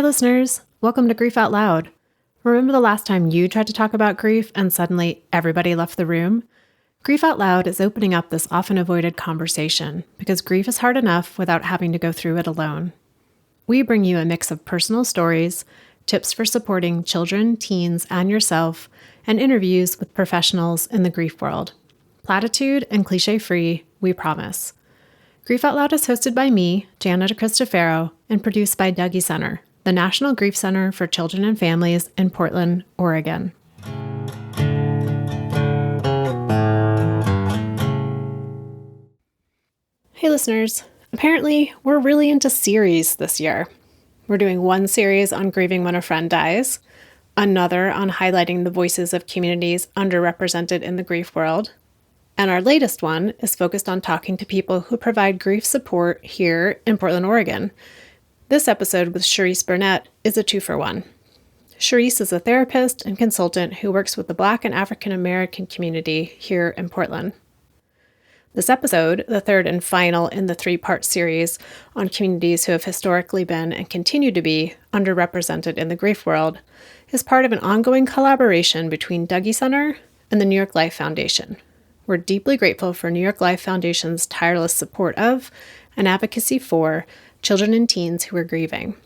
listeners. Welcome to Grief Out Loud. Remember the last time you tried to talk about grief and suddenly everybody left the room? Grief Out Loud is opening up this often avoided conversation because grief is hard enough without having to go through it alone. We bring you a mix of personal stories, tips for supporting children, teens, and yourself, and interviews with professionals in the grief world. Platitude and cliche-free, we promise. Grief Out Loud is hosted by me, Jana Cristofero, and produced by Dougy Center, the National Grief Center for Children and Families in Portland, Oregon. Hey listeners, apparently we're really into series this year. We're doing one series on grieving when a friend dies, another on highlighting the voices of communities underrepresented in the grief world, and our latest one is focused on talking to people who provide grief support here in Portland, Oregon. This episode with Sharice Burnett is a 2-for-1. Sharice is a therapist and consultant who works with the Black and African American community here in Portland. This episode, the third and final in the 3-part series on communities who have historically been and continue to be underrepresented in the grief world, is part of an ongoing collaboration between Dougy Center and the New York Life Foundation. We're deeply grateful for New York Life Foundation's tireless support of and advocacy for children and teens who are grieving.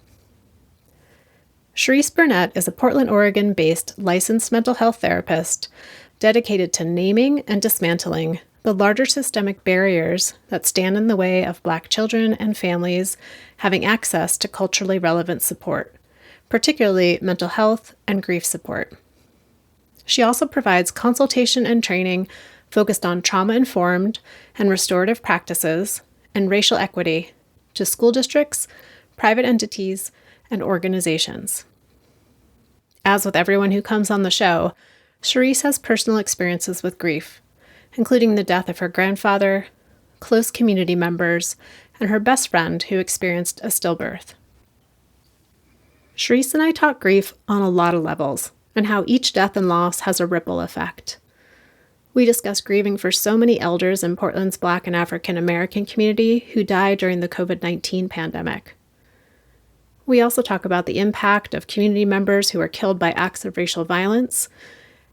Sharice Burnett is a Portland, Oregon-based licensed mental health therapist dedicated to naming and dismantling the larger systemic barriers that stand in the way of Black children and families having access to culturally relevant support, particularly mental health and grief support. She also provides consultation and training focused on trauma-informed and restorative practices and racial equity to school districts, private entities, and organizations. As with everyone who comes on the show, Sharice has personal experiences with grief, including the death of her grandfather, close community members, and her best friend who experienced a stillbirth. Sharice and I talk grief on a lot of levels, and how each death and loss has a ripple effect. We discuss grieving for so many elders in Portland's Black and African American community who died during the COVID-19 pandemic. We also talk about the impact of community members who are killed by acts of racial violence,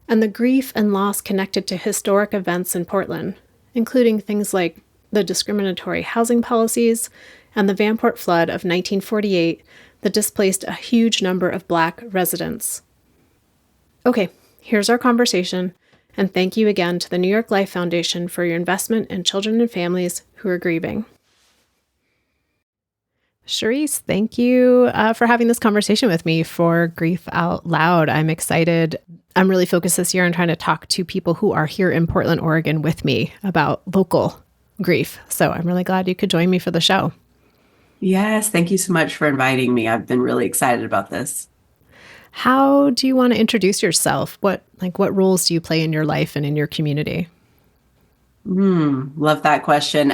and the grief and loss connected to historic events in Portland, including things like the discriminatory housing policies and the Vanport flood of 1948 that displaced a huge number of Black residents. Okay, here's our conversation. And thank you again to the New York Life Foundation for your investment in children and families who are grieving. Sharice, thank you for having this conversation with me for Grief Out Loud. I'm excited. I'm really focused this year on trying to talk to people who are here in Portland, Oregon with me about local grief. So I'm really glad you could join me for the show. Yes, thank you so much for inviting me. I've been really excited about this. How do you want to introduce yourself? What roles do you play in your life and in your community? Love that question.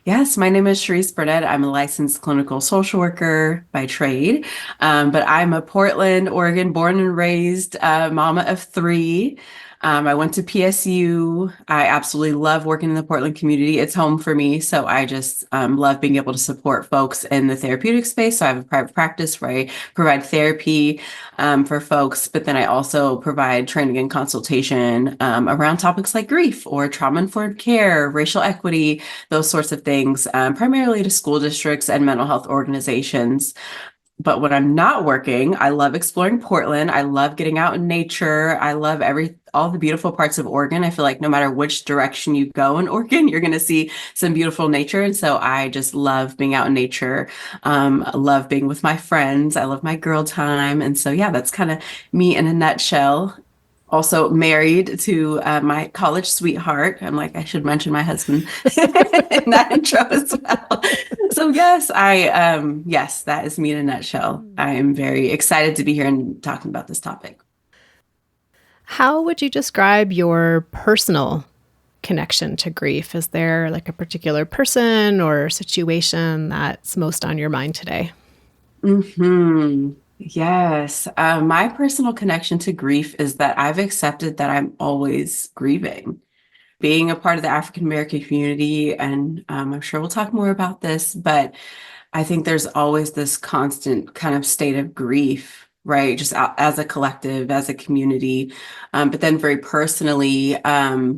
Yes, my name is Sharice Burnett. I'm a licensed clinical social worker by trade, but I'm a Portland, Oregon, born and raised mama of 3. I went to PSU. I absolutely love working in the Portland community. It's home for me. So I just love being able to support folks in the therapeutic space. So I have a private practice where I provide therapy for folks, but then I also provide training and consultation around topics like grief or trauma-informed care, racial equity, those sorts of things, primarily to school districts and mental health organizations. But when I'm not working, I love exploring Portland. I love getting out in nature. I love all the beautiful parts of Oregon. I feel like no matter which direction you go in Oregon, you're going to see some beautiful nature. And so I just love being out in nature. I love being with my friends. I love my girl time. And so, yeah, that's kind of me in a nutshell. Also married to my college sweetheart. I'm like, I should mention my husband in that intro as well. So yes, yes, that is me in a nutshell. I am very excited to be here and talking about this topic. How would you describe your personal connection to grief? Is there like a particular person or situation that's most on your mind today? Yes. My personal connection to grief is that I've accepted that I'm always grieving. Being a part of the African American community, and I'm sure we'll talk more about this, but I think there's always this constant kind of state of grief, right? Just as a collective, as a community. But then very personally,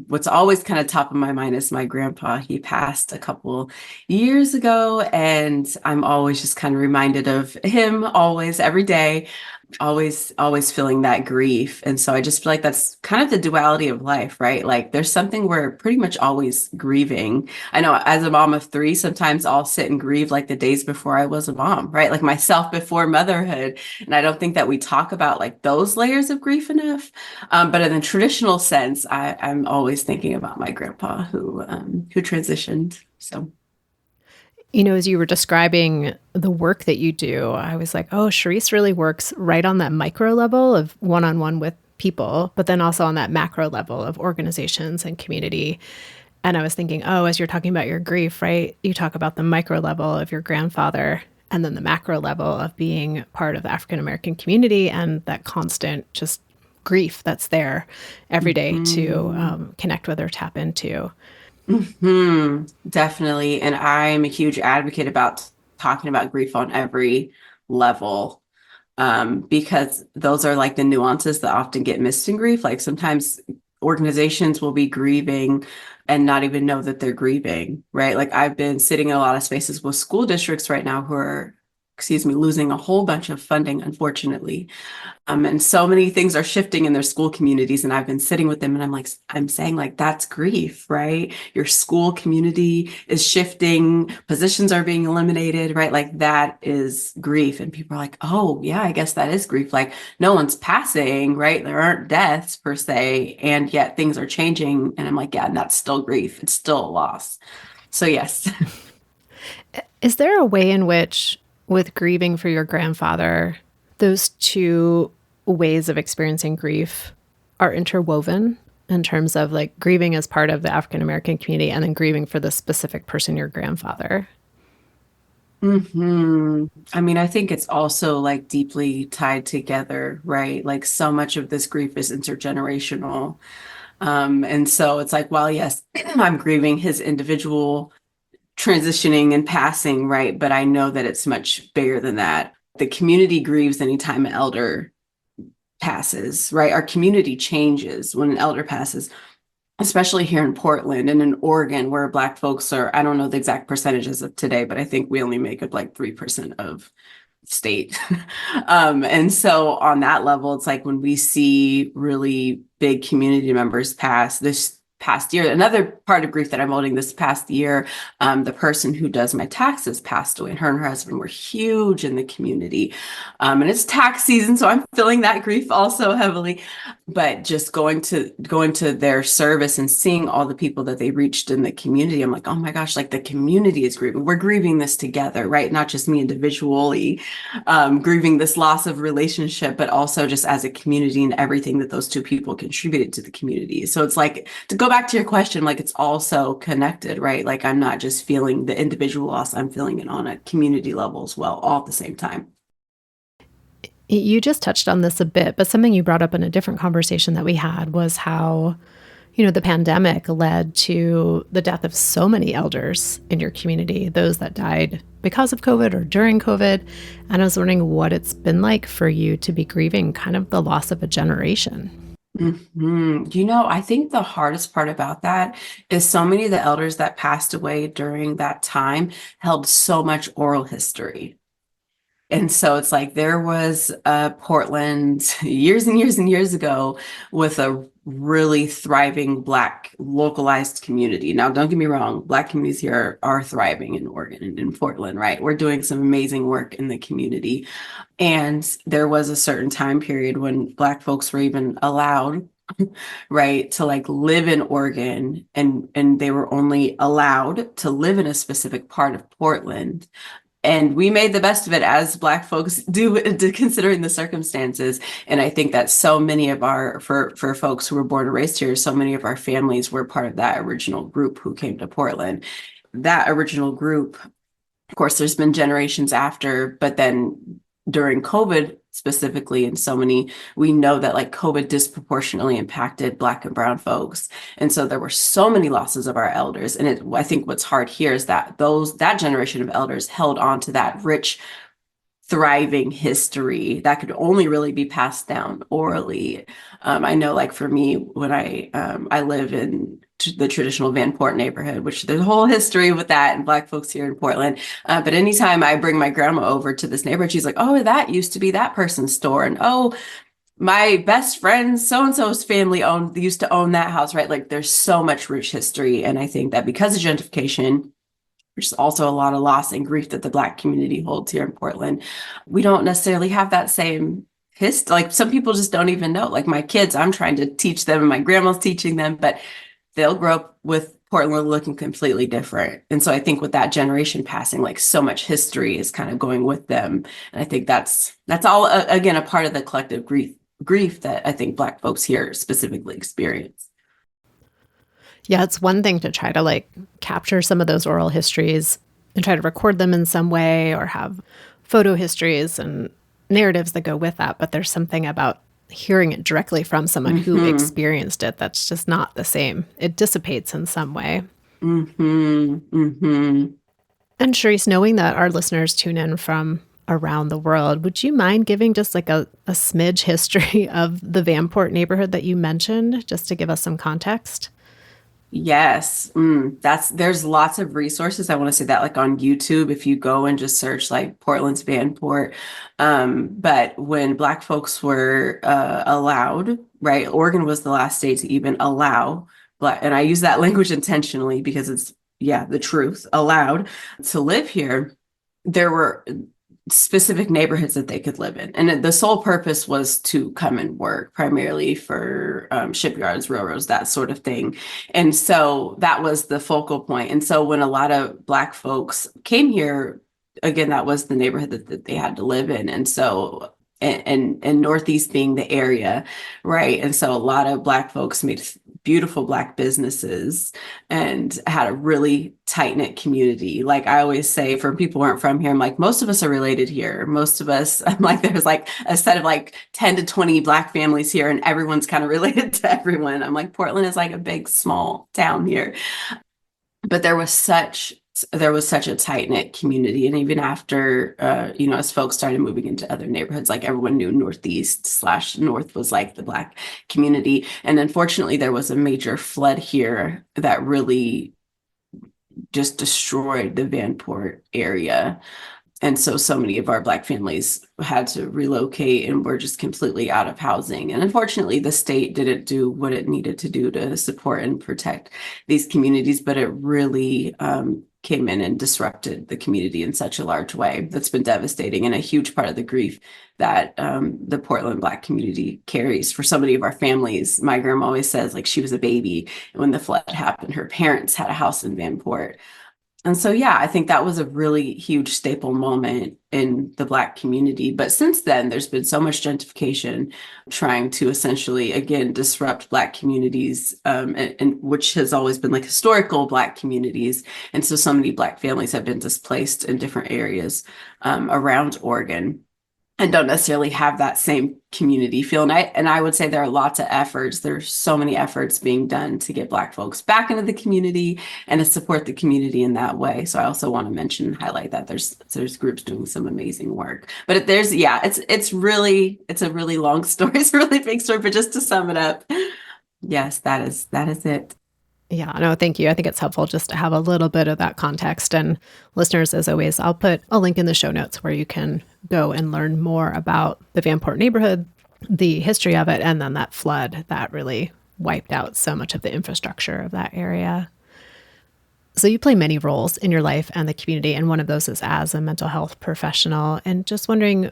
what's always kind of top of my mind is my grandpa. He passed a couple years ago, and I'm always just kind of reminded of him always, every day, always feeling that grief. And so I just feel like that's kind of the duality of life, right? Like there's something we're pretty much always grieving. I know as a mom of three, sometimes I'll sit and grieve like the days before I was a mom, right? Like myself before motherhood. And I don't think that we talk about like those layers of grief enough. But in the traditional sense, I'm always thinking about my grandpa who transitioned. So. As you were describing the work that you do, I was like, oh, Sharice really works right on that micro level of one on one with people, but then also on that macro level of organizations and community. And I was thinking, oh, as you're talking about your grief, right? You talk about the micro level of your grandfather and then the macro level of being part of the African American community and that constant just grief that's there every day to Mhm. connect with or tap into. Definitely. And I'm a huge advocate about talking about grief on every level, because those are like the nuances that often get missed in grief. Like sometimes organizations will be grieving and not even know that they're grieving, right? Like I've been sitting in a lot of spaces with school districts right now who are, excuse me, losing a whole bunch of funding, unfortunately. And so many things are shifting in their school communities. And I've been sitting with them and I'm saying like, that's grief, right? Your school community is shifting, positions are being eliminated, right? Like that is grief. And people are like, oh yeah, I guess that is grief. Like no one's passing, right? There aren't deaths per se. And yet things are changing. And I'm like, yeah, and that's still grief. It's still a loss. So yes. Is there a way in which, with grieving for your grandfather, those two ways of experiencing grief are interwoven in terms of like grieving as part of the African American community and then grieving for the specific person, your grandfather? I mean, I think it's also like deeply tied together, right? Like so much of this grief is intergenerational. And so it's like, well, yes, I'm grieving his individual transitioning and passing, right? But I know that it's much bigger than that. The community grieves anytime an elder passes, right? Our community changes when an elder passes, especially here in Portland and in Oregon, where Black folks are, I don't know the exact percentages of today, but I think we only make up like 3% of state. And so on that level, it's like when we see really big community members pass this past year, another part of grief that I'm holding this past year, the person who does my taxes passed away, and her husband were huge in the community. And it's tax season, so I'm feeling that grief also heavily. But just going to their service and seeing all the people that they reached in the community, I'm like, oh my gosh, like the community is grieving. We're grieving this together, right? Not just me individually, grieving this loss of relationship, but also just as a community and everything that those two people contributed to the community. So it's like, to go back to your question, like it's also connected, right? Like I'm not just feeling the individual loss, I'm feeling it on a community level as well, all at the same time. You just touched on this a bit, but something you brought up in a different conversation that we had was how, the pandemic led to the death of so many elders in your community, those that died because of COVID or during COVID. And I was wondering what it's been like for you to be grieving kind of the loss of a generation. I think the hardest part about that is so many of the elders that passed away during that time held so much oral history. And so it's like there was Portland years and years and years ago with a really thriving Black localized community. Now, don't get me wrong, Black communities here are thriving in Oregon and in Portland, right? We're doing some amazing work in the community. And there was a certain time period when Black folks were even allowed, right, to like live in Oregon, and they were only allowed to live in a specific part of Portland, and we made the best of it as Black folks do, considering the circumstances. And I think that so many of for folks who were born and raised here, so many of our families were part of that original group who came to Portland. That original group, of course, there's been generations after, but then during COVID, specifically, and so many, we know that like COVID disproportionately impacted Black and Brown folks. And so there were so many losses of our elders. And I think what's hard here is that that generation of elders held on to that rich, thriving history that could only really be passed down orally. I know, like for me, when I live in the traditional Vanport neighborhood, which there's a whole history with that and Black folks here in Portland. But anytime I bring my grandma over to this neighborhood, she's like, "Oh, that used to be that person's store," and "Oh, my best friend so and so's family used to own that house," right? Like there's so much rich history, and I think that because of gentrification, which is also a lot of loss and grief that the Black community holds here in Portland, we don't necessarily have that same history. Like some people just don't even know. Like my kids, I'm trying to teach them, and my grandma's teaching them, but they'll grow up with Portland looking completely different. And so I think with that generation passing, like so much history is kind of going with them. And I think that's all, again, a part of the collective grief that I think Black folks here specifically experience. Yeah, it's one thing to try to like capture some of those oral histories and try to record them in some way or have photo histories and narratives that go with that. But there's something about hearing it directly from someone who experienced it that's just not the same. It dissipates in some way. And Sharice, knowing that our listeners tune in from around the world, would you mind giving just like a smidge history of the Vanport neighborhood that you mentioned, just to give us some context? Yes, there's lots of resources. I want to say that like on YouTube, if you go and just search like Portland's Vanport. But when Black folks were allowed, right, Oregon was the last state to even allow Black, and I use that language intentionally because it's, yeah, the truth, allowed to live here. There were specific neighborhoods that they could live in. And the sole purpose was to come and work, primarily for shipyards, railroads, that sort of thing. And so that was the focal point. And so when a lot of Black folks came here, again, that was the neighborhood that they had to live in. And so, and Northeast being the area, right? And so a lot of Black folks made beautiful Black businesses and had a really tight-knit community. Like I always say, for people who aren't from here, I'm like, most of us are related here. Most of us, I'm like, there's like a set of like 10 to 20 Black families here, and everyone's kind of related to everyone. I'm like, Portland is like a big, small town here. But there was such a tight-knit community. And even after, as folks started moving into other neighborhoods, like everyone knew Northeast/North was like the Black community. And unfortunately, there was a major flood here that really just destroyed the Vanport area. And so many of our Black families had to relocate and were just completely out of housing. And unfortunately, the state didn't do what it needed to do to support and protect these communities, but it really came in and disrupted the community in such a large way. That's been devastating and a huge part of the grief that the Portland Black community carries. For so many of our families, my grandma always says, like, she was a baby when the flood happened. Her parents had a house in Vanport. And so, yeah, I think that was a really huge staple moment in the Black community. But since then, there's been so much gentrification trying to essentially, again, disrupt Black communities, and which has always been like historical Black communities. And so many Black families have been displaced in different areas around Oregon, and don't necessarily have that same community feel. And I would say there are lots of efforts. There's so many efforts being done to get Black folks back into the community and to support the community in that way. So I also want to mention and highlight that there's groups doing some amazing work. But it's a really long story. It's a really big story. But just to sum it up, yes, that is it. Yeah, no, thank you. I think it's helpful just to have a little bit of that context. And listeners, as always, I'll put a link in the show notes where you can go and learn more about the Vanport neighborhood, the history of it, and then that flood that really wiped out so much of the infrastructure of that area. So you play many roles in your life and the community, and one of those is as a mental health professional. And just wondering,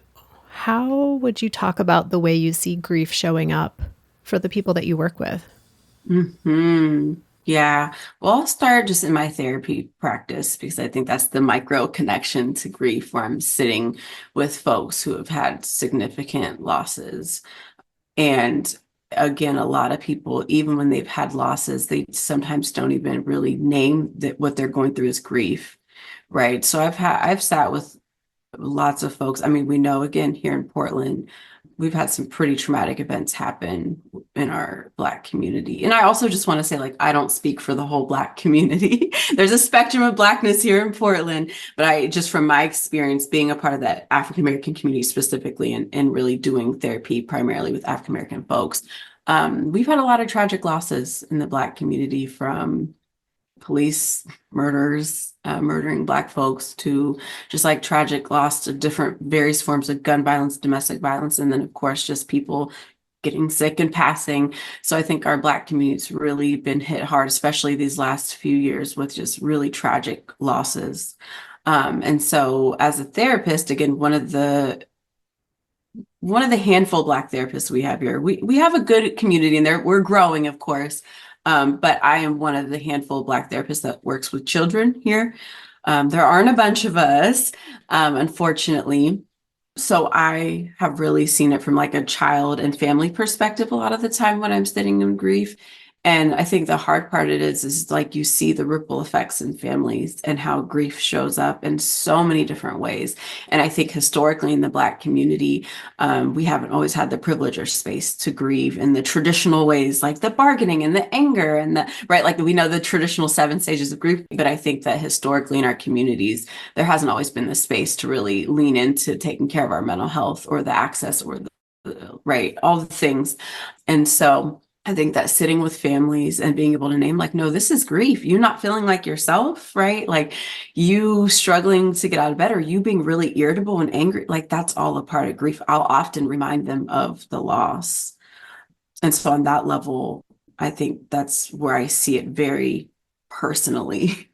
how would you talk about the way you see grief showing up for the people that you work with? Yeah. Well, I'll start just in my therapy practice because I think that's the micro connection to grief, where I'm sitting with folks who have had significant losses. And again, a lot of people, even when they've had losses, they sometimes don't even really name that what they're going through as grief, right? So I've sat with lots of folks. I mean, we know again here in Portland, we've had some pretty traumatic events happen in our Black community. And I also just want to say, like, I don't speak for the whole Black community. There's a spectrum of Blackness here in Portland, but I just from my experience being a part of that African American community specifically and really doing therapy primarily with African American folks, we've had a lot of tragic losses in the Black community, from police murders, murdering Black folks, to just like tragic loss of different various forms of gun violence, domestic violence, and then of course just people getting sick and passing. So I think our Black community's really been hit hard, especially these last few years, with just really tragic losses. And so as a therapist, again, one of the handful of Black therapists we have here. We have a good community, and we're growing, of course. But I am one of the handful of Black therapists that works with children here. There aren't a bunch of us, unfortunately. So I have really seen it from like a child and family perspective a lot of the time when I'm sitting in grief. And I think the hard part it is like you see the ripple effects in families and how grief shows up in so many different ways. And I think historically in the Black community, we haven't always had the privilege or space to grieve in the traditional ways, like the bargaining and the anger and the, right, like we know the traditional 7 stages of grief. But I think that historically in our communities, there hasn't always been the space to really lean into taking care of our mental health or the access or the right, all the things. And so I think that sitting with families and being able to name, like, no, this is grief. You're not feeling like yourself, right? Like you struggling to get out of bed, or you being really irritable and angry, like that's all a part of grief. I'll often remind them of the loss. And so on that level, I think that's where I see it very personally,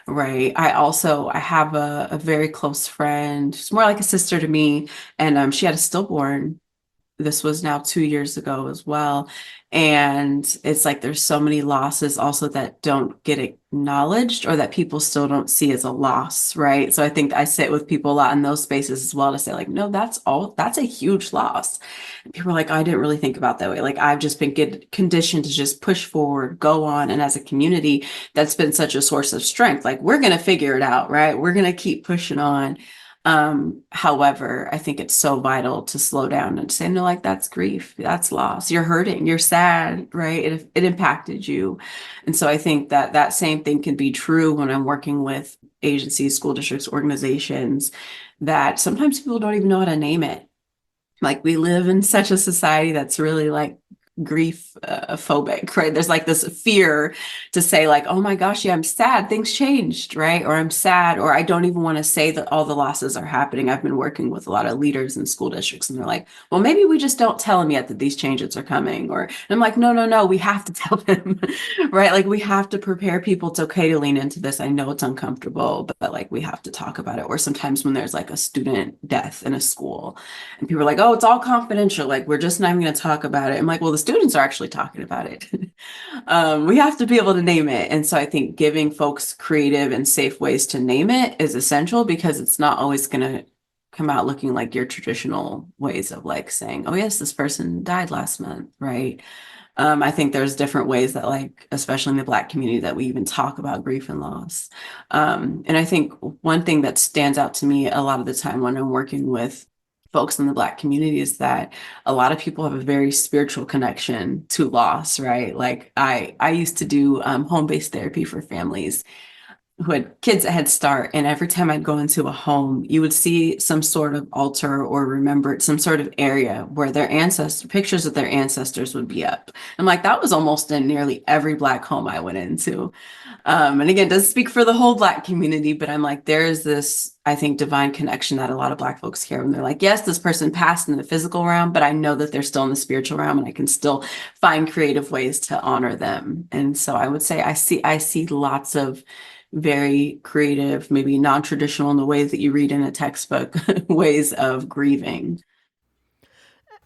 right? I have a very close friend. She's more like a sister to me. And she had a stillborn. This was now 2 years ago as well. And it's like there's so many losses also that don't get acknowledged, or that people still don't see as a loss, right? So I think I sit with people a lot in those spaces as well to say, like, no, that's a huge loss. And people are like, I didn't really think about that way. Like I've just been conditioned to just push forward, go on. And as a community, that's been such a source of strength. Like we're going to figure it out, right? We're going to keep pushing on. However, I think it's so vital to slow down and say, no, like that's grief, that's loss, you're hurting, you're sad, right? It impacted you. And so I think that that same thing can be true when I'm working with agencies, school districts, organizations, that sometimes people don't even know how to name it. Like we live in such a society that's really like grief phobic, right? There's like this fear to say like, oh my gosh, yeah, I'm sad, things changed, right? Or I'm sad, or I don't even want to say that all the losses are happening. I've been working with a lot of leaders in school districts, and they're like, well, maybe we just don't tell them yet that these changes are coming. Or and I'm like, no, we have to tell them, right? Like we have to prepare people. It's okay to lean into this. I know it's uncomfortable, but like we have to talk about it. Or sometimes when there's like a student death in a school and people are like, oh, it's all confidential, like we're just not even going to talk about it. I'm like, well, the students are actually talking about it. We have to be able to name it. And so I think giving folks creative and safe ways to name it is essential, because it's not always going to come out looking like your traditional ways of like saying, oh yes, this person died last month, right? I think there's different ways that, like, especially in the Black community, that we even talk about grief and loss. And I think one thing that stands out to me a lot of the time when I'm working with folks in the Black community is that a lot of people have a very spiritual connection to loss, right? Like I used to do home-based therapy for families who had kids at Head Start. And every time I'd go into a home, you would see some sort of altar or remembered some sort of area where their ancestors, pictures of their ancestors would be up. I'm like, that was almost in nearly every Black home I went into. And again, it doesn't speak for the whole Black community, but I'm like, there is this, I think, divine connection that a lot of Black folks hear when they're like, yes, this person passed in the physical realm, but I know that they're still in the spiritual realm, and I can still find creative ways to honor them. And so I would say I see lots of very creative, maybe non-traditional in the ways that you read in a textbook, ways of grieving.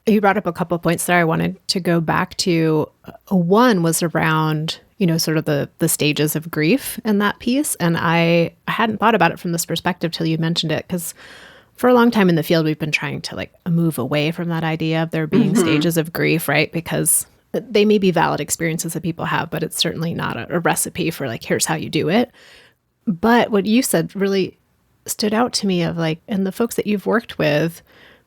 You brought up a couple of points there I wanted to go back to. One was around, sort of the stages of grief in that piece. And I hadn't thought about it from this perspective till you mentioned it, because for a long time in the field, we've been trying to like move away from that idea of there being stages of grief, right? Because they may be valid experiences that people have, but it's certainly not a recipe for like, here's how you do it. But what you said really stood out to me of like, and the folks that you've worked with,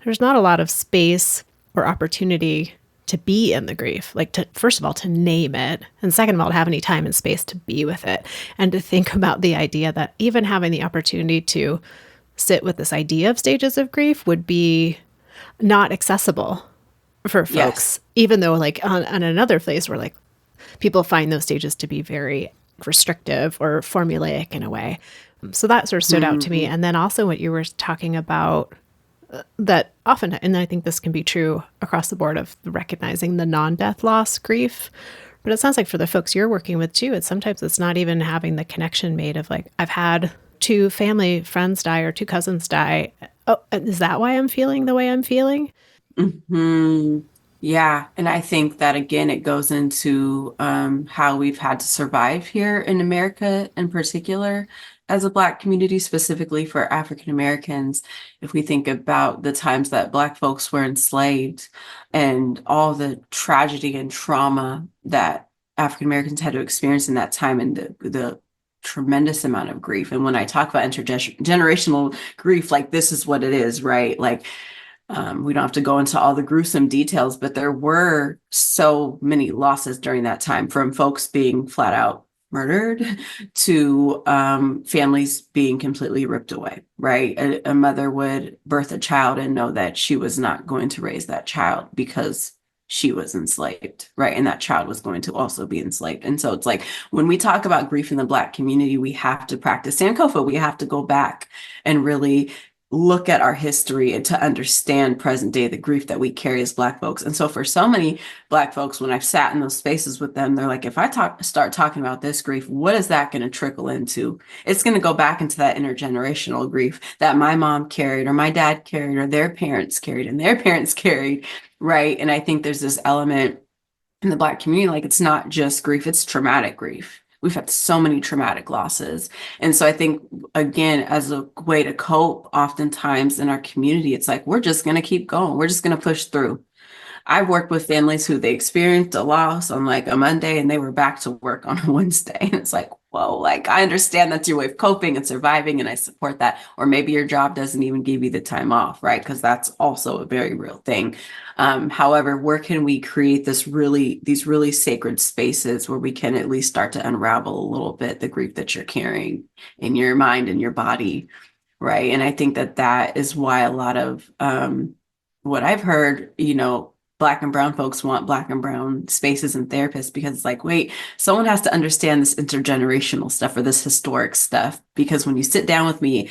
there's not a lot of space or opportunity to be in the grief. Like to, first of all, to name it. And second of all, to have any time and space to be with it. And to think about the idea that even having the opportunity to sit with this idea of stages of grief would be not accessible for Yes. folks, even though like on another place where like people find those stages to be very restrictive or formulaic in a way. So that sort of stood out to me. Mhm. And then also what you were talking about that often, and I think this can be true across the board of recognizing the non-death loss grief. But it sounds like for the folks you're working with too, it's sometimes it's not even having the connection made of like, I've had two family friends die or two cousins die. Oh, is that why I'm feeling the way I'm feeling? Hmm. Yeah. And I think that again, it goes into how we've had to survive here in America in particular as a Black community, specifically for African Americans. If we think about the times that Black folks were enslaved and all the tragedy and trauma that African Americans had to experience in that time and the tremendous amount of grief. And when I talk about intergenerational grief, like this is what it is, right? Like we don't have to go into all the gruesome details, but there were so many losses during that time, from folks being flat out murdered to families being completely ripped away, right? A mother would birth a child and know that she was not going to raise that child because she was enslaved, right? And that child was going to also be enslaved. And so it's like when we talk about grief in the Black community, we have to practice Sankofa. We have to go back and really look at our history and to understand present day the grief that we carry as Black folks. And so for so many Black folks, when I've sat in those spaces with them, they're like, if I start talking about this grief, what is that going to trickle into? It's going to go back into that intergenerational grief that my mom carried or my dad carried or their parents carried and their parents carried, right? And I think there's this element in the Black community, like it's not just grief, it's traumatic grief. We've had so many traumatic losses. And so I think, again, as a way to cope, oftentimes in our community, it's like, we're just going to keep going. We're just going to push through. I've worked with families who they experienced a loss on like a Monday and they were back to work on a Wednesday. And it's like, whoa, like I understand that's your way of coping and surviving, and I support that. Or maybe your job doesn't even give you the time off, right? Because that's also a very real thing. However, where can we create these really sacred spaces where we can at least start to unravel a little bit the grief that you're carrying in your mind and your body, right? And I think that that is why a lot of what I've heard, Black and brown folks want Black and brown spaces and therapists, because it's like, wait, someone has to understand this intergenerational stuff or this historic stuff. Because when you sit down with me,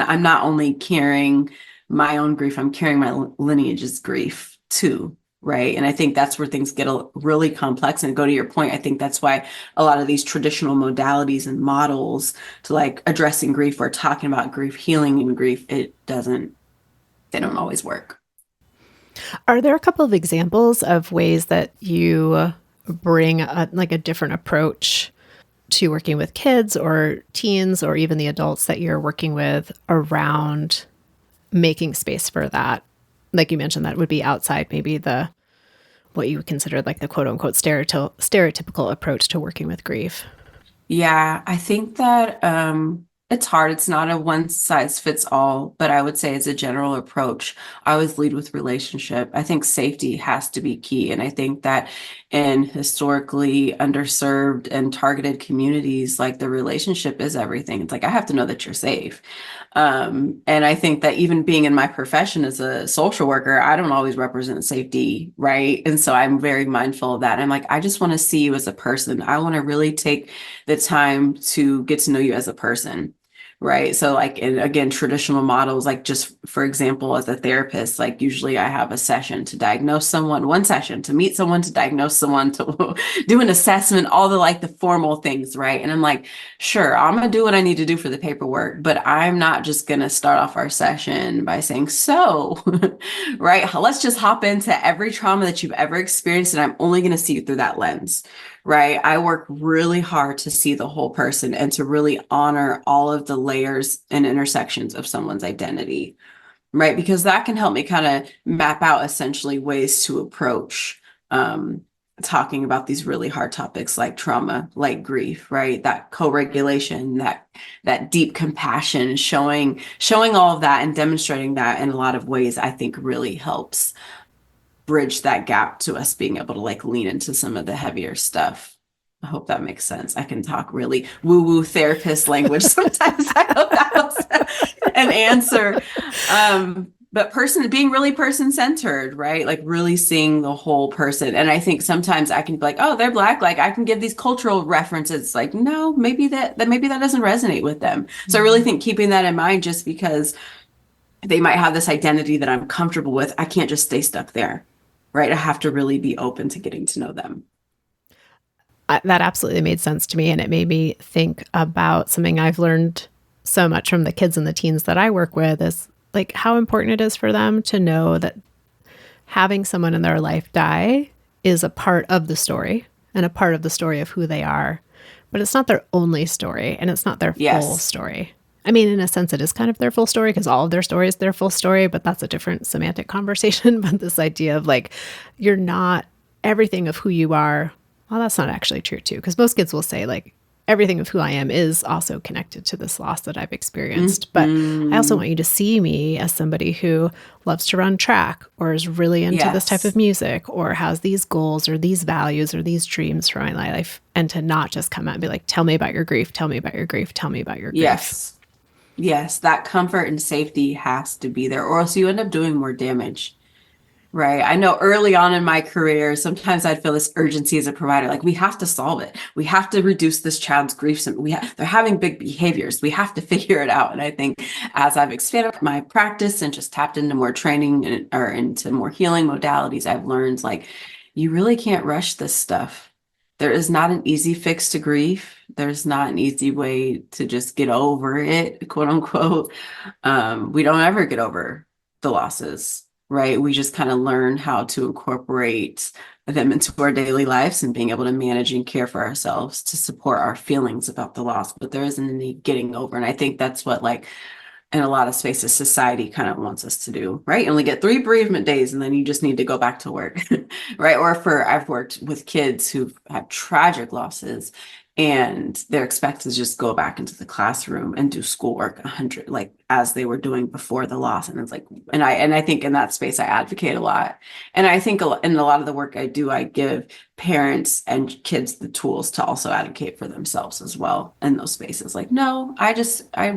I'm not only carrying my own grief, I'm carrying my lineage's grief too. Right. And I think that's where things get really complex. And go to your point, I think that's why a lot of these traditional modalities and models to like addressing grief or talking about grief, healing and grief, they don't always work. Are there a couple of examples of ways that you bring like a different approach to working with kids or teens or even the adults that you're working with around making space for that? Like you mentioned, that would be outside maybe the what you would consider like the quote unquote stereotypical approach to working with grief. Yeah, I think that it's hard. It's not a one size fits all, but I would say as a general approach, I always lead with relationship. I think safety has to be key. And I think that in historically underserved and targeted communities, like the relationship is everything. It's like, I have to know that you're safe. And I think that even being in my profession as a social worker, I don't always represent safety, right? And so I'm very mindful of that. I'm like, I just want to see you as a person. I want to really take the time to get to know you as a person. Right. So like, and again, traditional models, like just for example, as a therapist, like usually I have a session to diagnose someone, one session to meet someone, to diagnose someone, to do an assessment, all the like the formal things. Right. And I'm like, sure, I'm going to do what I need to do for the paperwork, but I'm not just going to start off our session by saying, so, right, let's just hop into every trauma that you've ever experienced. And I'm only going to see you through that lens. Right. I work really hard to see the whole person and to really honor all of the layers and intersections of someone's identity. Right. Because that can help me kind of map out essentially ways to approach talking about these really hard topics like trauma, like grief, right? That co-regulation, that deep compassion, showing all of that and demonstrating that in a lot of ways, I think really helps bridge that gap to us being able to like lean into some of the heavier stuff. I hope that makes sense. I can talk really woo-woo therapist language sometimes. I hope that was an answer. But being really person-centered, right? Like really seeing the whole person. And I think sometimes I can be like, oh, they're Black. Like I can give these cultural references. Like, no, maybe that doesn't resonate with them. So I really think keeping that in mind, just because they might have this identity that I'm comfortable with, I can't just stay stuck there, right? I have to really be open to getting to know them. That absolutely made sense to me. And it made me think about something I've learned so much from the kids and the teens that I work with is like how important it is for them to know that having someone in their life die is a part of the story and a part of the story of who they are. But it's not their only story and it's not their full Yes. story. I mean, in a sense, it is kind of their full story because all of their story is their full story, but that's a different semantic conversation. But this idea of like, you're not everything of who you are. Well, that's not actually true, too, because most kids will say, like, everything of who I am is also connected to this loss that I've experienced. But I also Mm-hmm. want you to see me as somebody who loves to run track or is really into this type of Yes. music or has these goals or these values or these dreams for my life. And to not just come out and be like, tell me about your grief, tell me about your grief, tell me about your grief. Yes. Yes. That comfort and safety has to be there, or else you end up doing more damage. Right. I know early on in my career, sometimes I'd feel this urgency as a provider, like we have to solve it. We have to reduce this child's grief. They're having big behaviors. We have to figure it out. And I think as I've expanded my practice and just tapped into more training or into more healing modalities, I've learned like you really can't rush this stuff. There is not an easy fix to grief. There's not an easy way to just get over it, quote unquote. We don't ever get over the losses, right? We just kind of learn how to incorporate them into our daily lives and being able to manage and care for ourselves to support our feelings about the loss. But there isn't any getting over. And I think that's what, like, in a lot of spaces, society kind of wants us to do, right? You only get 3 bereavement days and then you just need to go back to work, right? I've worked with kids who've had tragic losses and they're expected to just go back into the classroom and do schoolwork 100 like as they were doing before the loss. And it's like, and I think in that space I advocate a lot. And I think in a lot of the work I do, I give parents and kids the tools to also advocate for themselves as well in those spaces. Like, no, I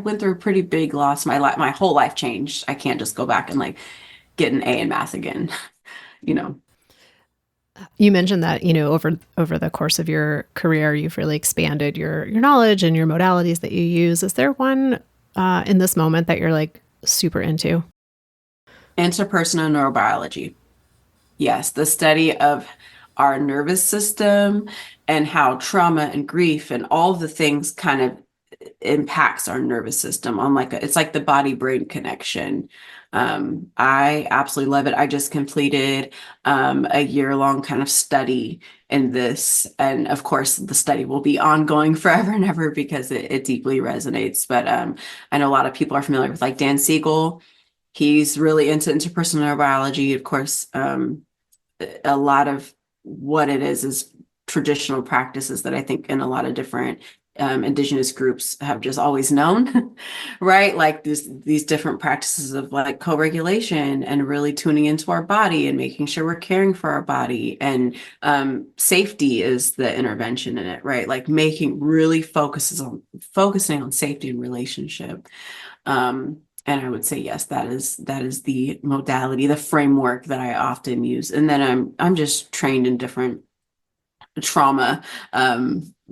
went through a pretty big loss. My whole life changed. I can't just go back and like get an A in math again, you know. You mentioned that, over the course of your career, you've really expanded your knowledge and your modalities that you use. Is there one in this moment that you're like super into? Interpersonal neurobiology. Yes, the study of our nervous system and how trauma and grief and all the things kind of impacts our nervous system on it's like the body brain connection. I absolutely love it. I just completed a year-long kind of study in this. And of course, the study will be ongoing forever and ever because it deeply resonates. But I know a lot of people are familiar with like Dan Siegel. He's really into interpersonal neurobiology. Of course, a lot of what it is traditional practices that I think in a lot of different indigenous groups have just always known, right? Like these different practices of like co-regulation and really tuning into our body and making sure we're caring for our body. And safety is the intervention in it, right? Like focusing on safety and relationship. And I would say, yes, that is the modality, the framework that I often use. And then I'm just trained in different trauma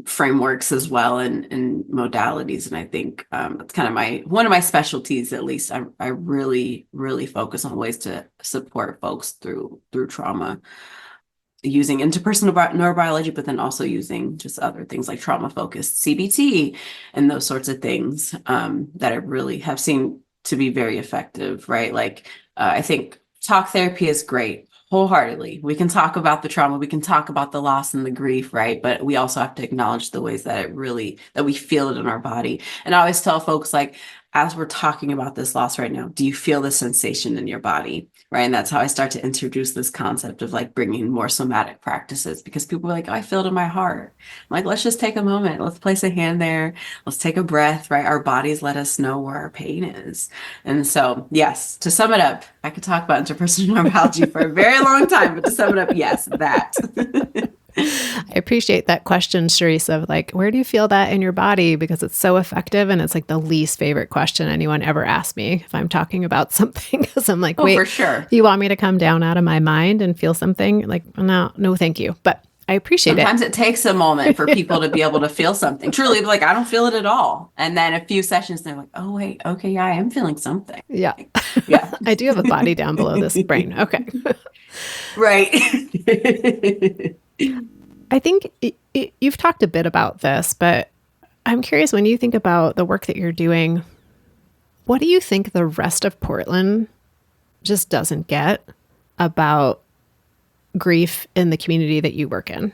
frameworks as well and modalities. And I think that's kind of one of my specialties, at least. I really, really focus on ways to support folks through trauma using interpersonal neurobiology, but then also using just other things like trauma focused CBT and those sorts of things that I really have seen to be very effective, right? Like I think talk therapy is great. Wholeheartedly. We can talk about the trauma, we can talk about the loss and the grief, right? But we also have to acknowledge the ways that that we feel it in our body. And I always tell folks like, as we're talking about this loss right now, do you feel the sensation in your body? Right. And that's how I start to introduce this concept of like bringing more somatic practices, because people are like, oh, I feel it in my heart. I'm like, let's just take a moment. Let's place a hand there. Let's take a breath, right? Our bodies let us know where our pain is. And so, yes, to sum it up, I could talk about interpersonal neurology for a very long time, but to sum it up, yes, that. I appreciate that question, Sharice, of like, where do you feel that in your body? Because it's so effective. And it's like the least favorite question anyone ever asked me if I'm talking about something. Because I'm like, Oh, wait, for sure. you want me to come down out of my mind and feel something? Like, no, thank you. But I appreciate Sometimes it takes a moment for people to be able to feel something. Truly, like, I don't feel it at all. And then a few sessions, they're like, oh, wait, okay, yeah, I am feeling something. Yeah. Yeah. I do have a body down below this brain. Okay. Right. I think you've talked a bit about this, but I'm curious, when you think about the work that you're doing, what do you think the rest of Portland just doesn't get about grief in the community that you work in?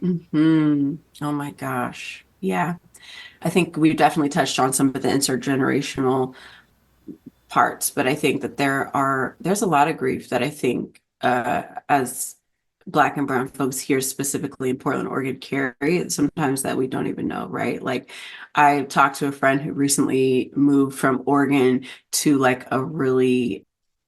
Oh my gosh. Yeah. I think we definitely touched on some of the intergenerational parts, but I think that there's a lot of grief that I think as Black and Brown folks here, specifically in Portland, Oregon, carry sometimes that we don't even know, right? Like, I talked to a friend who recently moved from Oregon to like a really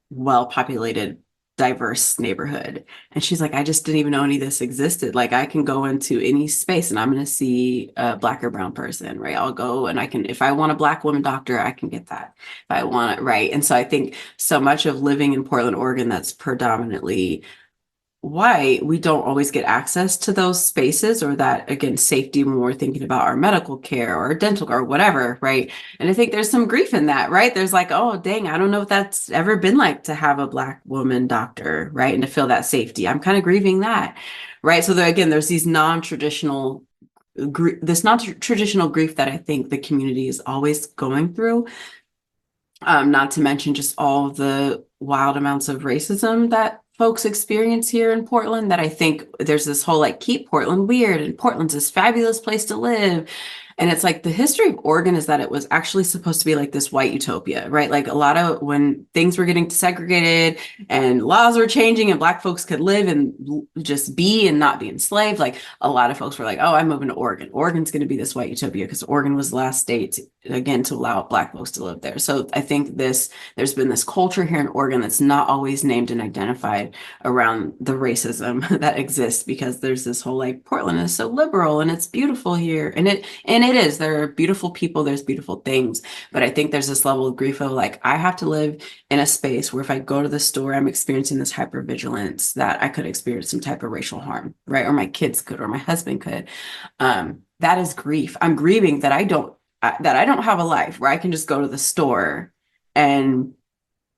well-populated, diverse neighborhood. And she's like, I just didn't even know any of this existed. Like, I can go into any space and I'm going to see a Black or brown person, right? I'll go and I can, if I want a Black woman doctor, I can get that if I want it, right? And so I think so much of living in Portland, Oregon, that's predominantly white, we don't always get access to those spaces, or that, again, safety when we're thinking about our medical care or dental or whatever, right? And I think there's some grief in that, right? There's like, oh, dang, I don't know if that's ever been like to have a Black woman doctor, right? And to feel that safety. I'm kind of grieving that, right? So there, again, there's these non-traditional this non-traditional grief that I think the community is always going through. Not to mention just all of the wild amounts of racism that folks experience here in Portland, that I think there's this whole like, keep Portland weird and Portland's this fabulous place to live. And it's like, the history of Oregon is that it was actually supposed to be like this white utopia, right? Like, a lot of when things were getting segregated and laws were changing and Black folks could live and just be and not be enslaved, like, a lot of folks were like, oh, I'm moving to Oregon. Oregon's going to be this white utopia, because Oregon was the last state again to allow Black folks to live there. So I think there's been this culture here in Oregon that's not always named and identified around the racism that exists, because there's this whole like, Portland is so liberal and it's beautiful here, and it is. There are beautiful people, there's beautiful things, but I think there's this level of grief of like, I have to live in a space where if I go to the store, I'm experiencing this hypervigilance that I could experience some type of racial harm, right? Or my kids could, or my husband could. That is grief. I'm grieving that I don't have a life where I can just go to the store and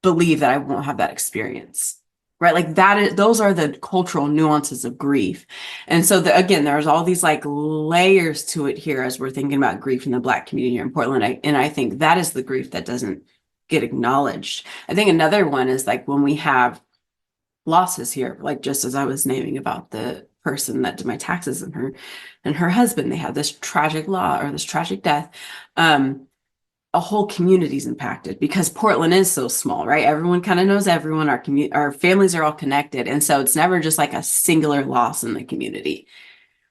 believe that I won't have that experience. Right. Like, those are the cultural nuances of grief. And so again, there's all these like layers to it here as we're thinking about grief in the Black community here in Portland. And I think that is the grief that doesn't get acknowledged. I think another one is like, when we have losses here, like just as I was naming about the person that did my taxes and her husband, they had this tragic law or this tragic death. A whole community is impacted, because Portland is so small, right? Everyone kind of knows everyone. Our families are all connected. And so it's never just like a singular loss in the community,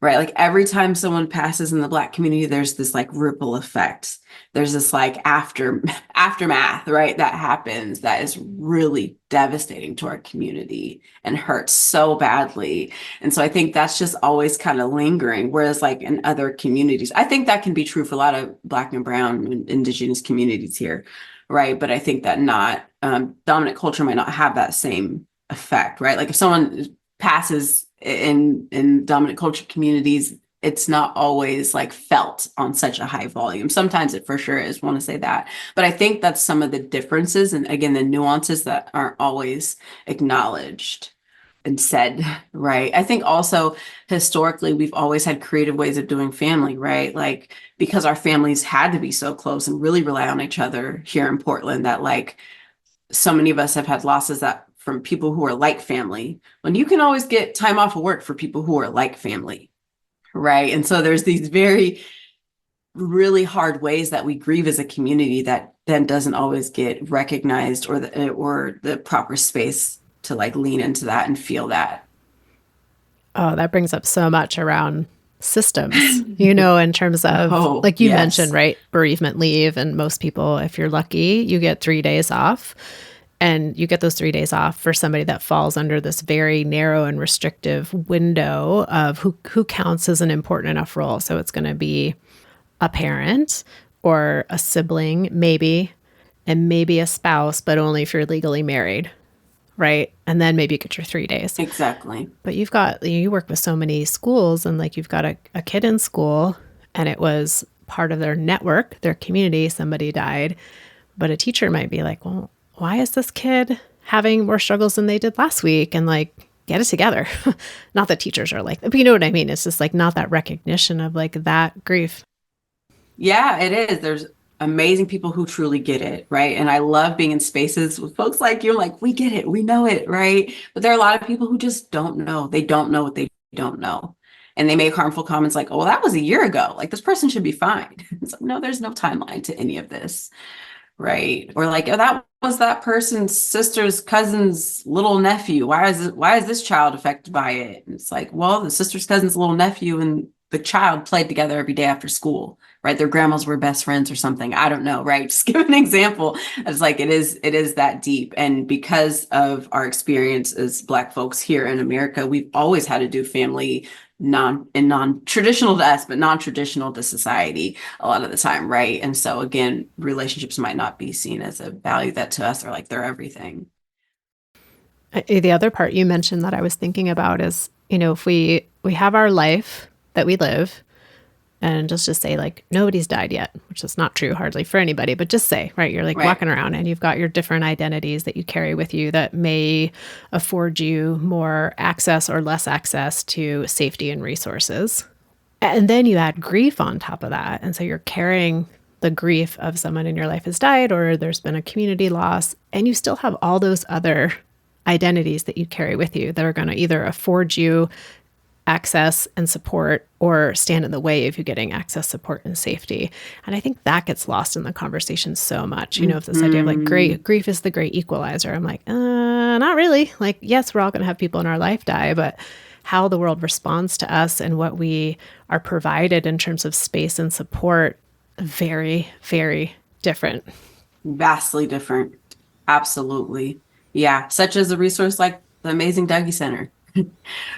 right? Like, every time someone passes in the Black community, there's this like ripple effect. There's this like aftermath, right? That happens that is really devastating to our community and hurts so badly. And so I think that's just always kind of lingering. Whereas like in other communities, I think that can be true for a lot of Black and Brown and Indigenous communities here, right? But I think that not dominant culture might not have that same effect, right? Like, if someone passes in dominant culture communities, it's not always like felt on such a high volume. Sometimes it for sure is, want to say that. But I think that's some of the differences, and again, the nuances that aren't always acknowledged and said, right? I think also historically, we've always had creative ways of doing family, right? Like, because our families had to be so close and really rely on each other here in Portland, that like, so many of us have had losses that from people who are like family, when you can always get time off of work for people who are like family, right? And so there's these very really hard ways that we grieve as a community that then doesn't always get recognized, or the proper space to like lean into that and feel that. Oh, that brings up so much around systems, you know, in terms of, Oh, like you mentioned, yes. right? Bereavement leave. And most people, if you're lucky, you get 3 days off. And you get those 3 days off for somebody that falls under this very narrow and restrictive window of who counts as an important enough role. So it's going to be a parent or a sibling, maybe, and maybe a spouse, but only if you're legally married, right? And then maybe you get your 3 days. Exactly. But you work with so many schools, and like you've got a kid in school, and it was part of their network, their community, somebody died. But a teacher might be like, well, why is this kid having more struggles than they did last week? And like, get it together. Not that teachers are like, but you know what I mean? It's just like not that recognition of like that grief. Yeah, it is. There's amazing people who truly get it, right? And I love being in spaces with folks like you, like, we get it, we know it, right? But there are a lot of people who just don't know. They don't know what they don't know. And they make harmful comments like, oh, well, that was a year ago. Like, this person should be fine. It's like, no, there's no timeline to any of this, right? Or like, oh, that was that person's sister's cousin's little nephew. Why is this child affected by it? And it's like, well, the sister's cousin's little nephew and the child played together every day after school, right? Their grandmas were best friends or something. I don't know, right? Just give an example. It's like it is that deep. And because of our experience as Black folks here in America, we've always had to do family non-traditional to us, but non-traditional to society a lot of the time, right? And so again, relationships might not be seen as a value that to us are like they're everything. The other part you mentioned that I was thinking about is, you know, if we have our life that we live, and just say like nobody's died yet, which is not true hardly for anybody, but just say, right, you're like Right. walking around and you've got your different identities that you carry with you that may afford you more access or less access to safety and resources. And then you add grief on top of that. And so you're carrying the grief of someone in your life has died, or there's been a community loss, and you still have all those other identities that you carry with you that are going to either afford you access and support or stand in the way of you getting access, support, and safety. And I think that gets lost in the conversation so much. You know, if this idea of like Mhm. grief is the great equalizer. I'm like, not really. Like, yes, we're all going to have people in our life die, but how the world responds to us and what we are provided in terms of space and support, very, very different. Vastly different. Absolutely. Yeah. Such as a resource like the amazing Dougie Center,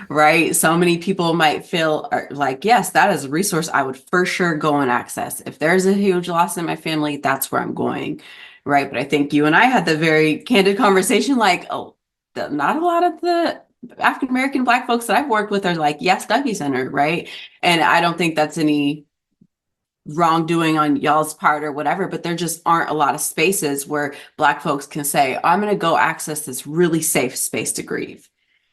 right? So many people might feel like, yes, that is a resource I would for sure go and access. If there's a huge loss in my family, that's where I'm going. Right. But I think you and I had the very candid conversation like, oh, not a lot of the African American Black folks that I've worked with are like, yes, Dougie Center. Right. And I don't think that's any wrongdoing on y'all's part or whatever, but there just aren't a lot of spaces where Black folks can say, I'm going to go access this really safe space to grieve.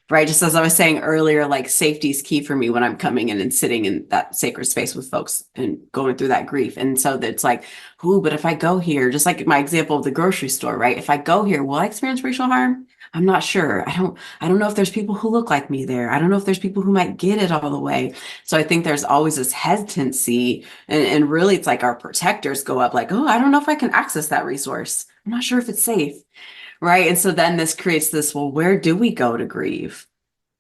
Right. Just as I was saying earlier, like safety is key for me when I'm coming in and sitting in that sacred space with folks and going through that grief. And so it's like, ooh, but if I go here, just like my example of the grocery store, right? If I go here, will I experience racial harm? I'm not sure. I don't know if there's people who look like me there. I don't know if there's people who might get it all the way. So I think there's always this hesitancy. And really it's like our protectors go up like, oh, I don't know if I can access that resource. I'm not sure if it's safe. Right. And so then this creates this, well, where do we go to grieve?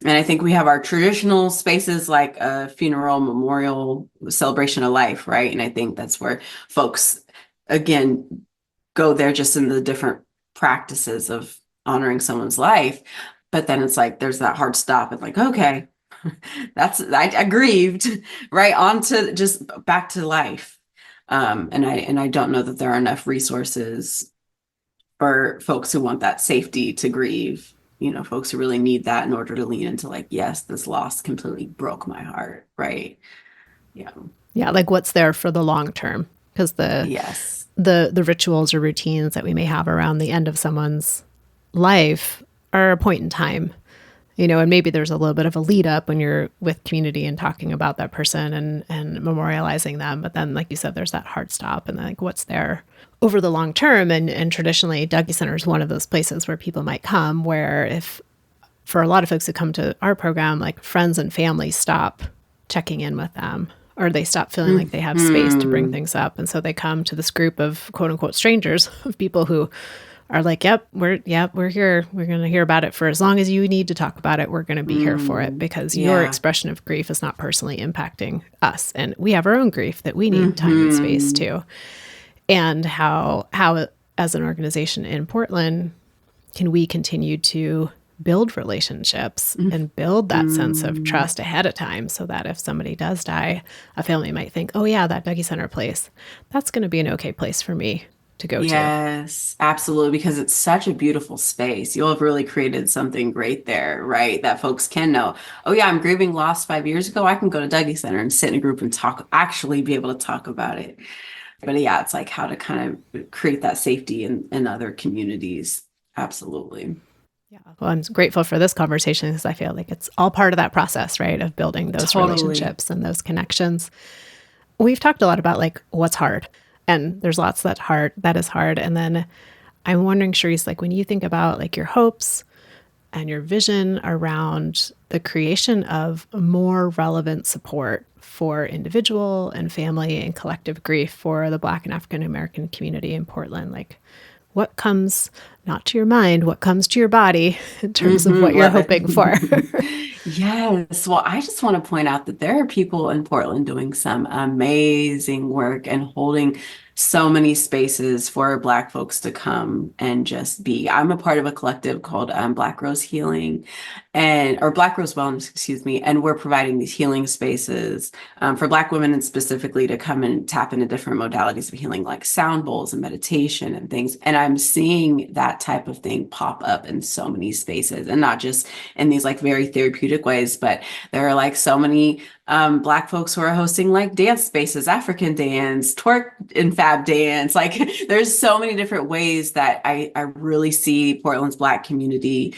And I think we have our traditional spaces like a funeral, memorial, celebration of life, right? And I think that's where folks, again, go there just in the different practices of honoring someone's life. But then it's like there's that hard stop and like, okay, I grieved, right? On to just back to life. And I don't know that there are enough resources for folks who want that safety to grieve, folks who really need that in order to lean into like, yes, this loss completely broke my heart, right? Yeah. Yeah, like what's there for the long term? Because Yes. the rituals or routines that we may have around the end of someone's life are a point in time, you know, and maybe there's a little bit of a lead up when you're with community and talking about that person and memorializing them. But then, like you said, there's that hard stop and like what's there over the long term. And traditionally, Dougie Center is one of those places where people might come where if for a lot of folks who come to our program, like friends and family stop checking in with them or they stop feeling like they have space to bring Hmm. things up. And so they come to this group of quote unquote strangers, of people who are like, yep, we're here. We're going to hear about it for as long as you need to talk about it. We're going to be here for it Mm. because your Yeah. expression of grief is not personally impacting us. And we have our own grief that we need time and space Hmm. to. And how as an organization in Portland, can we continue to build relationships and build that sense of Hmm. trust ahead of time so that if somebody does die, a family might think, oh, yeah, that Dougie Center place, that's going to be an okay place for me to go to. Yes, absolutely. Because it's such a beautiful space. You'll have really created something great there, right? That folks can know, oh, yeah, I'm grieving loss 5 years ago. I can go to Dougie Center and sit in a group and talk, actually be able to talk about it. But yeah, it's like how to kind of create that safety in other communities. Absolutely. Yeah. Well, I'm grateful for this conversation because I feel like it's all part of that process, right? Of building those Totally. relationships and those connections. We've talked a lot about like what's hard, and there's lots that is hard. And then I'm wondering, Sharice, like when you think about like your hopes and your vision around the creation of more relevant support for individual and family and collective grief for the Black and African American community in Portland, like what comes not to your mind, what comes to your body in terms of what you're Love hoping for? it. Yes. Well, I just want to point out that there are people in Portland doing some amazing work and holding so many spaces for Black folks to come and just be. I'm a part of a collective called Black Rose Healing and or Black Rose Wellness, excuse me, and we're providing these healing spaces for Black women and specifically to come and tap into different modalities of healing, like sound bowls and meditation and things. And I'm seeing that type of thing pop up in so many spaces, and not just in these like very therapeutic ways, but there are like so many Black folks who are hosting like dance spaces, African dance, twerk and fab dance. Like there's so many different ways that I really see Portland's Black community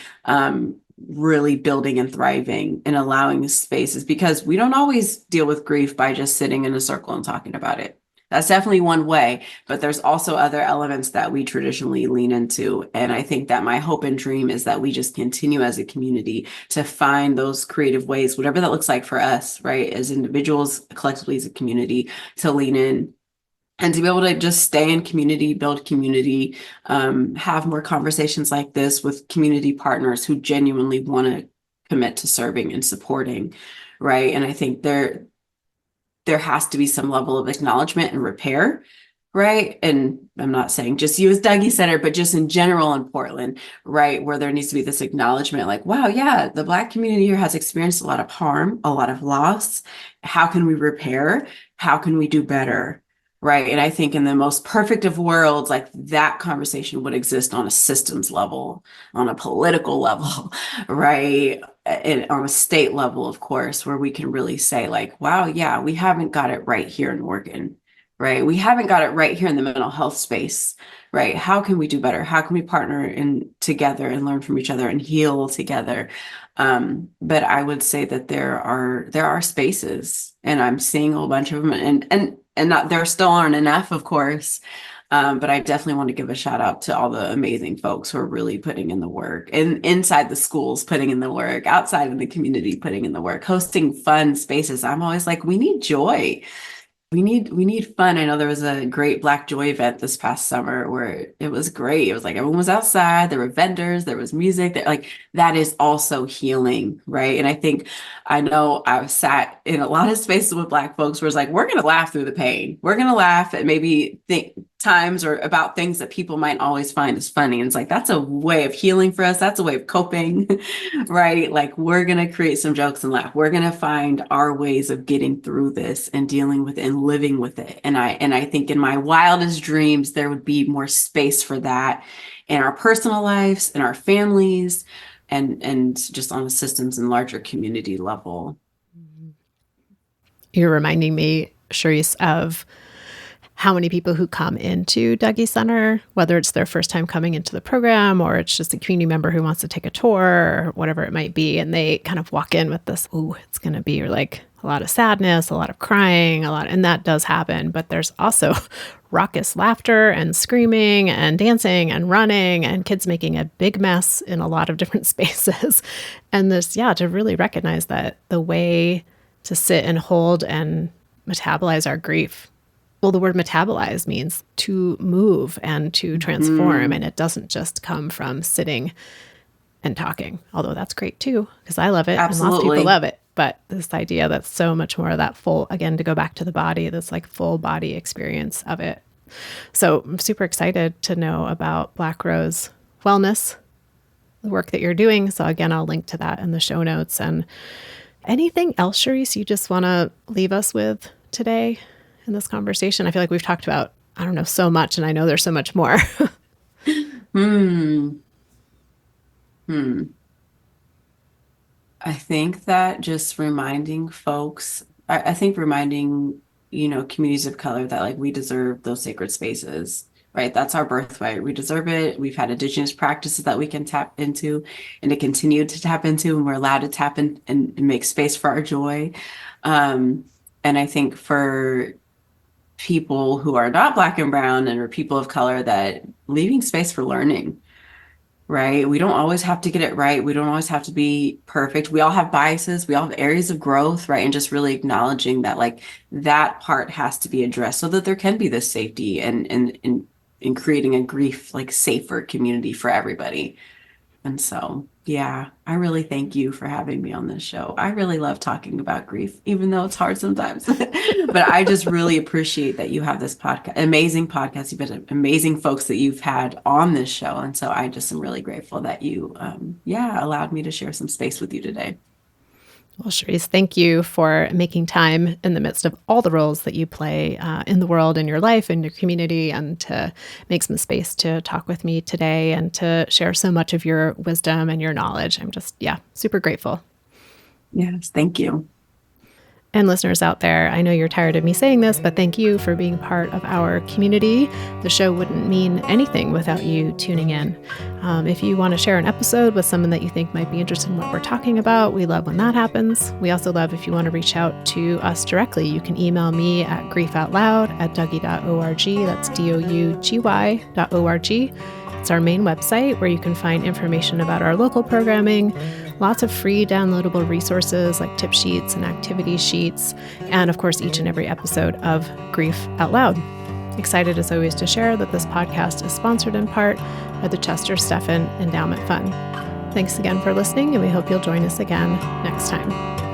really building and thriving and allowing spaces, because we don't always deal with grief by just sitting in a circle and talking about it. That's definitely one way, but there's also other elements that we traditionally lean into. And I think that my hope and dream is that we just continue as a community to find those creative ways, whatever that looks like for us, right? As individuals, collectively as a community, to lean in and to be able to just stay in community, build community, have more conversations like this with community partners who genuinely want to commit to serving and supporting, right? And I think there has to be some level of acknowledgement and repair, right? And I'm not saying just you as Dougie Center, but just in general in Portland, right? Where there needs to be this acknowledgement like, wow, yeah, the Black community here has experienced a lot of harm, a lot of loss. How can we repair? How can we do better? Right. And I think in the most perfect of worlds, like that conversation would exist on a systems level, on a political level, right? And on a state level, of course, where we can really say, like, wow, yeah, we haven't got it right here in Oregon, right? We haven't got it right here in the mental health space, right? How can we do better? How can we partner in together and learn from each other and heal together? But I would say that there are spaces, and I'm seeing a whole bunch of them, and not there still aren't enough, of course. But I definitely want to give a shout out to all the amazing folks who are really putting in the work, and inside the schools, putting in the work, outside of the community, putting in the work, hosting fun spaces. I'm always like, we need joy. We need fun. I know there was a great Black Joy event this past summer where it was great. It was like everyone was outside, there were vendors, there was music, that like that is also healing, right? And I think I know I've sat in a lot of spaces with Black folks where it's like, we're gonna laugh through the pain. We're gonna laugh at maybe think times or about things that people might always find as funny. And it's like that's a way of healing for us. That's a way of coping, right? Like we're gonna create some jokes and laugh. We're gonna find our ways of getting through this and dealing with it and living with it. And I think in my wildest dreams there would be more space for that in our personal lives, in our families, and just on the systems and larger community level. You're reminding me, Sharice, of how many people who come into Dougie Center, whether it's their first time coming into the program or it's just a community member who wants to take a tour or whatever it might be, and they kind of walk in with this, ooh, it's going to be like a lot of sadness, a lot of crying, and that does happen. But there's also raucous laughter and screaming and dancing and running and kids making a big mess in a lot of different spaces. And this, yeah, to really recognize that the way to sit and hold and metabolize our grief. Well, the word metabolize means to move and to transform. And it doesn't just come from sitting and talking, although that's great too, because I love it and lots of people love it. But this idea that's so much more of that full, again, to go back to the body, this like full body experience of it. So I'm super excited to know about Black Rose Wellness, the work that you're doing. So again, I'll link to that in the show notes. And anything else, Sharice, you just want to leave us with today in this conversation? I feel like we've talked about, I don't know, so much, and I know there's so much more. I think that just reminding folks, I think reminding, communities of color that like we deserve those sacred spaces, right? That's our birthright. We deserve it. We've had indigenous practices that we can tap into and to continue to tap into, and we're allowed to tap in and make space for our joy. And I think for people who are not Black and brown and are people of color, that leaving space for learning, right? We don't always have to get it right. We don't always have to be perfect. We all have biases. We all have areas of growth, right? And just really acknowledging that like that part has to be addressed so that there can be this safety and in creating a grief like safer community for everybody. And so, yeah, I really thank you for having me on this show. I really love talking about grief, even though it's hard sometimes. But I just really appreciate that you have this podcast, amazing podcast. You've been amazing folks that you've had on this show. And so I just am really grateful that you, allowed me to share some space with you today. Well, Sharice, thank you for making time in the midst of all the roles that you play in the world, in your life, in your community, and to make some space to talk with me today and to share so much of your wisdom and your knowledge. I'm just, super grateful. Yes, thank you. And listeners out there, I know you're tired of me saying this, but thank you for being part of our community. The show wouldn't mean anything without you tuning in. If you want to share an episode with someone that you think might be interested in what we're talking about, we love when that happens. We also love if you want to reach out to us directly. You can email me at griefoutloud@dougy.org. That's dougy.org. It's our main website where you can find information about our local programming, lots of free downloadable resources like tip sheets and activity sheets, and of course, each and every episode of Grief Out Loud. Excited as always to share that this podcast is sponsored in part by the Chester Steffen Endowment Fund. Thanks again for listening, and we hope you'll join us again next time.